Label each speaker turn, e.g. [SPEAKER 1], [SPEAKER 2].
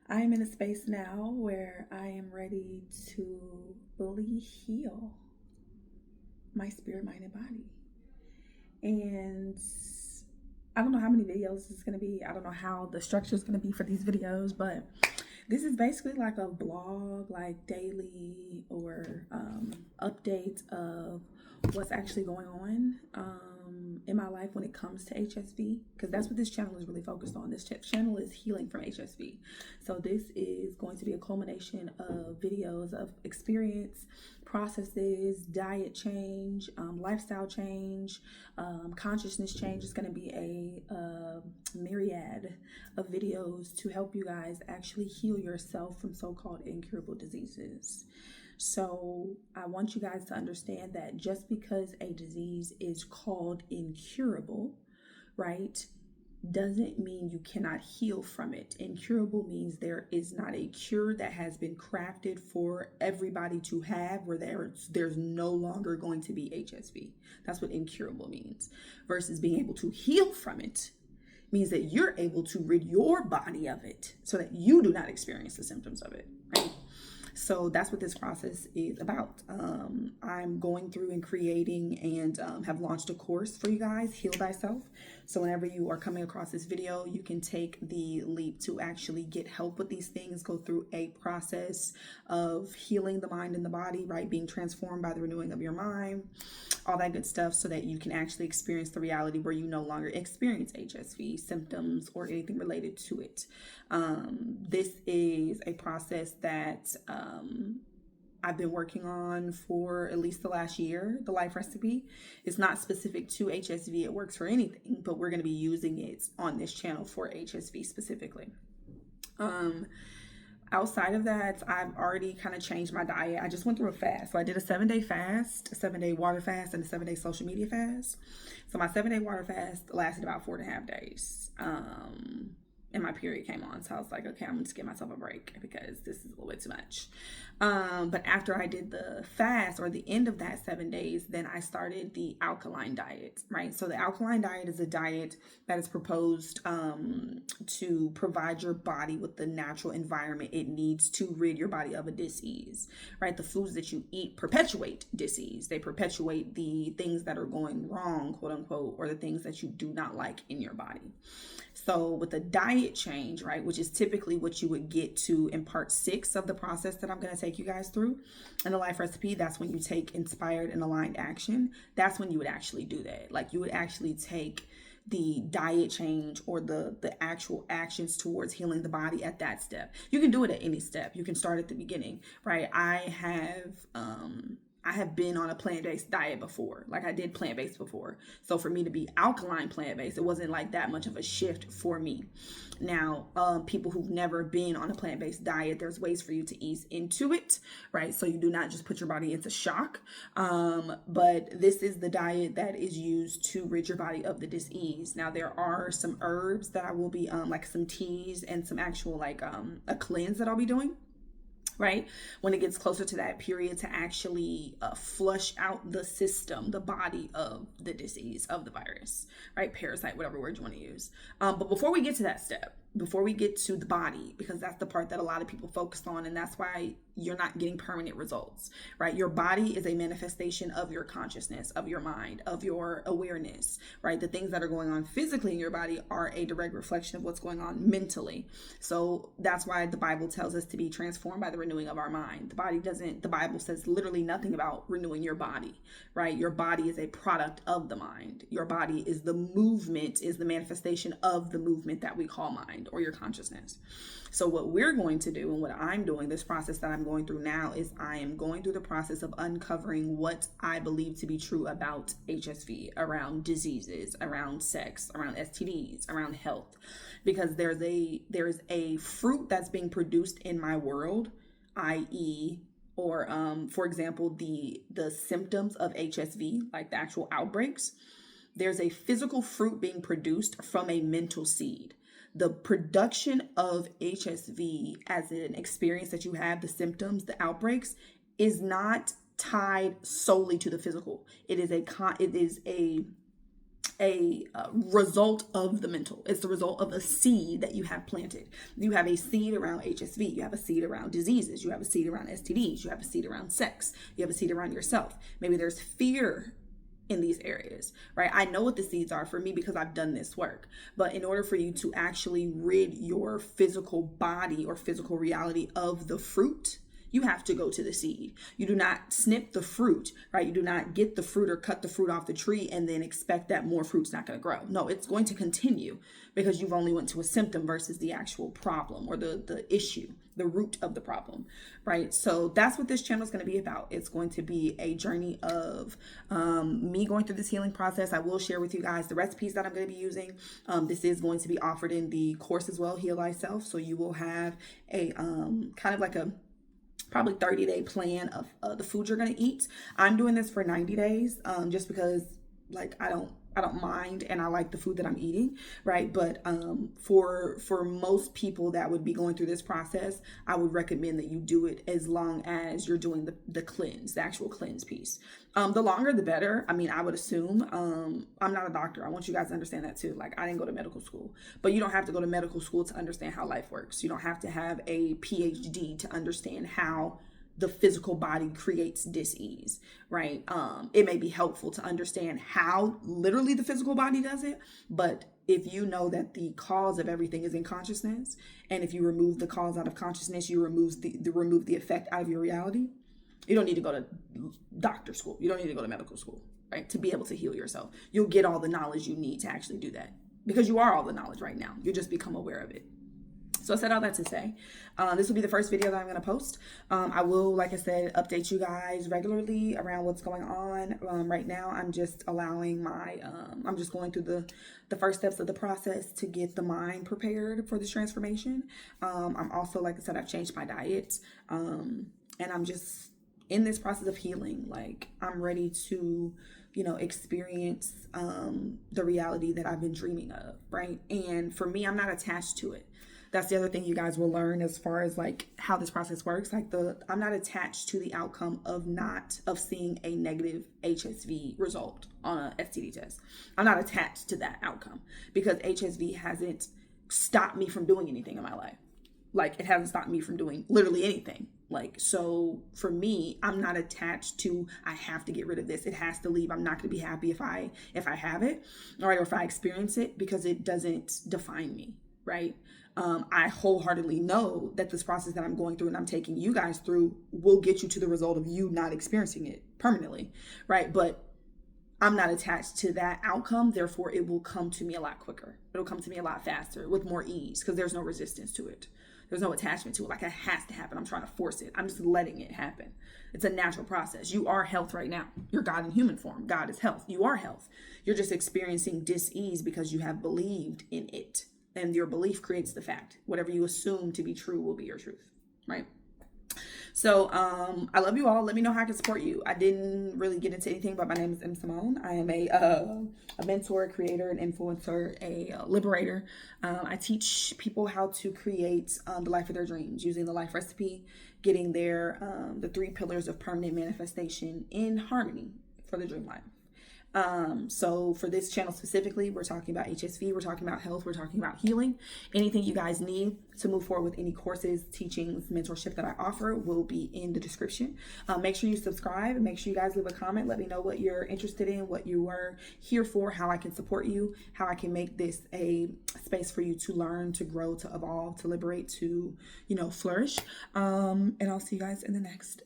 [SPEAKER 1] I am in a space now where I am ready to fully heal my spirit, mind, and body. And I don't know how many videos this is going to be. I don't know how the structure is going to be for these videos, but this is basically like a blog, like daily or updates of what's actually going on in my life when it comes to HSV, because that's what this channel is really focused on. This channel is healing from HSV. So this is going to be a culmination of videos of experience, processes, diet change, lifestyle change, consciousness change. Is going to be a myriad of videos to help you guys actually heal yourself from so-called incurable diseases. So I want you guys to understand that just because a disease is called incurable, right, doesn't mean you cannot heal from it. Incurable means there is not a cure that has been crafted for everybody to have, where there's no longer going to be HSV. That's what incurable means. Versus being able to heal from it means that you're able to rid your body of it so that you do not experience the symptoms of it, right? So that's what this process is about. I'm going through and creating and have launched a course for you guys, Heal Thyself. So whenever you are coming across this video, you can take the leap to actually get help with these things, go through a process of healing the mind and the body, right? Being transformed by the renewing of your mind, all that good stuff, so that you can actually experience the reality where you no longer experience HSV symptoms or anything related to it. This is a process that I've been working on for at least the last year. The life recipe is not specific to HSV. It works for anything, but we're going to be using it on this channel for HSV specifically. Outside of that, I've already kind of changed my diet. I just went through a fast. So I did a 7-day fast, a 7-day water fast, and a 7-day social media fast. So my 7-day water fast lasted about 4.5 days. And my period came on. So I was like, okay, I'm gonna just give myself a break because this is a little bit too much. But after I did the fast, or the end of that 7 days, then I started the alkaline diet, right? So the alkaline diet is a diet that is proposed to provide your body with the natural environment it needs to rid your body of a disease, right? The foods that you eat perpetuate disease. They perpetuate the things that are going wrong, quote unquote, or the things that you do not like in your body. So with a diet change, right, which is typically what you would get to in part 6 of the process that I'm going to take you guys through in the life recipe, that's when you take inspired and aligned action. That's when you would actually do that. Like you would actually take the diet change or the actual actions towards healing the body at that step. You can do it at any step. You can start at the beginning, right? I have been on a plant-based diet before. Like I did plant-based before. So for me to be alkaline plant-based, it wasn't like that much of a shift for me. Now, people who've never been on a plant-based diet, there's ways for you to ease into it, right? So you do not just put your body into shock. But this is the diet that is used to rid your body of the disease. Now, there are some herbs that I will be, like some teas and some actual like a cleanse that I'll be doing, right? When it gets closer to that period, to actually flush out the system, the body of the disease, of the virus, right? Parasite, whatever word you want to use. But before we get to that step, before we get to the body, because that's the part that a lot of people focus on, and that's why you're not getting permanent results, right? Your body is a manifestation of your consciousness, of your mind, of your awareness, right? The things that are going on physically in your body are a direct reflection of what's going on mentally. So that's why the Bible tells us to be transformed by the renewing of our mind. The Bible says literally nothing about renewing your body, right? Your body is a product of the mind. Your body is the movement, is the manifestation of the movement that we call mind or your consciousness. So what we're going to do, and what I'm doing, this process that I'm going through now, is I am going through the process of uncovering what I believe to be true about HSV, around diseases, around sex, around STDs, around health, because there's a fruit that's being produced in my world, i.e., or for example, the symptoms of HSV, like the actual outbreaks. There's a physical fruit being produced from a mental seed. The production of HSV as an experience that you have, the symptoms, the outbreaks, is not tied solely to the physical. It is a result of the mental. It's the result of a seed that you have planted. You have a seed around HSV. You have a seed around diseases. You have a seed around STDs. You have a seed around sex. You have a seed around yourself. Maybe there's fear in these areas, right? I know what the seeds are for me because I've done this work. But in order for you to actually rid your physical body or physical reality of the fruit, you have to go to the seed. You do not snip the fruit, right? You do not get the fruit or cut the fruit off the tree and then expect that more fruit's not going to grow. No, it's going to continue because you've only went to a symptom versus the actual problem or the issue, the root of the problem, right? So that's what this channel is going to be about. It's going to be a journey of me going through this healing process. I will share with you guys the recipes that I'm going to be using. This is going to be offered in the course as well, Heal Thyself. So you will have a kind of like a probably 30-day plan of the food you're going to eat. I'm doing this for 90 days just because like I don't mind and I like the food that I'm eating, right? But for most people that would be going through this process, I would recommend that you do it as long as you're doing the cleanse, the actual cleanse piece. The longer the better. I mean, I would assume. I'm not a doctor. I want you guys to understand that too. Like, I didn't go to medical school, but you don't have to go to medical school to understand how life works. You don't have to have a PhD to understand how the physical body creates dis-ease, right? It may be helpful to understand how literally the physical body does it, but if you know that the cause of everything is in consciousness, and if you remove the cause out of consciousness, you remove the effect out of your reality. You don't need to go to doctor school. You don't need to go to medical school, right? To be able to heal yourself. You'll get all the knowledge you need to actually do that because you are all the knowledge right now. You just become aware of it. So I said all that to say, this will be the first video that I'm going to post. I will, like I said, update you guys regularly around what's going on. Right now, I'm just allowing I'm just going through the first steps of the process to get the mind prepared for this transformation. I'm also, like I said, I've changed my diet, and I'm just in this process of healing. Like, I'm ready to, experience the reality that I've been dreaming of, right? And for me, I'm not attached to it. That's the other thing you guys will learn as far as like how this process works. Like I'm not attached to the outcome of seeing a negative HSV result on a STD test. I'm not attached to that outcome because HSV hasn't stopped me from doing anything in my life. Like, it hasn't stopped me from doing literally anything. Like, so for me, I'm not attached to, I have to get rid of this. It has to leave. I'm not going to be happy if I have it, all right, or if I experience it, because it doesn't define me, right? I wholeheartedly know that this process that I'm going through and I'm taking you guys through will get you to the result of you not experiencing it permanently, right? But I'm not attached to that outcome. Therefore, it will come to me a lot quicker. It'll come to me a lot faster with more ease because there's no resistance to it. There's no attachment to it. Like, it has to happen. I'm trying to force it. I'm just letting it happen. It's a natural process. You are health right now. You're God in human form. God is health. You are health. You're just experiencing dis-ease because you have believed in it. And your belief creates the fact. Whatever you assume to be true will be your truth, right? So I love you all. Let me know how I can support you. I didn't really get into anything, but my name is M. Simone. I am a mentor, a creator, an influencer, a liberator. I teach people how to create the life of their dreams using the life recipe, getting the 3 pillars of permanent manifestation in harmony for the dream life. So for this channel specifically, we're talking about HSV, we're talking about health, we're talking about healing. Anything you guys need to move forward with any courses, teachings, mentorship that I offer will be in the description. Make sure you subscribe and make sure you guys leave a comment. Let me know what you're interested in, what you are here for, how I can support you, how I can make this a space for you to learn, to grow, to evolve, to liberate, to, flourish. And I'll see you guys in the next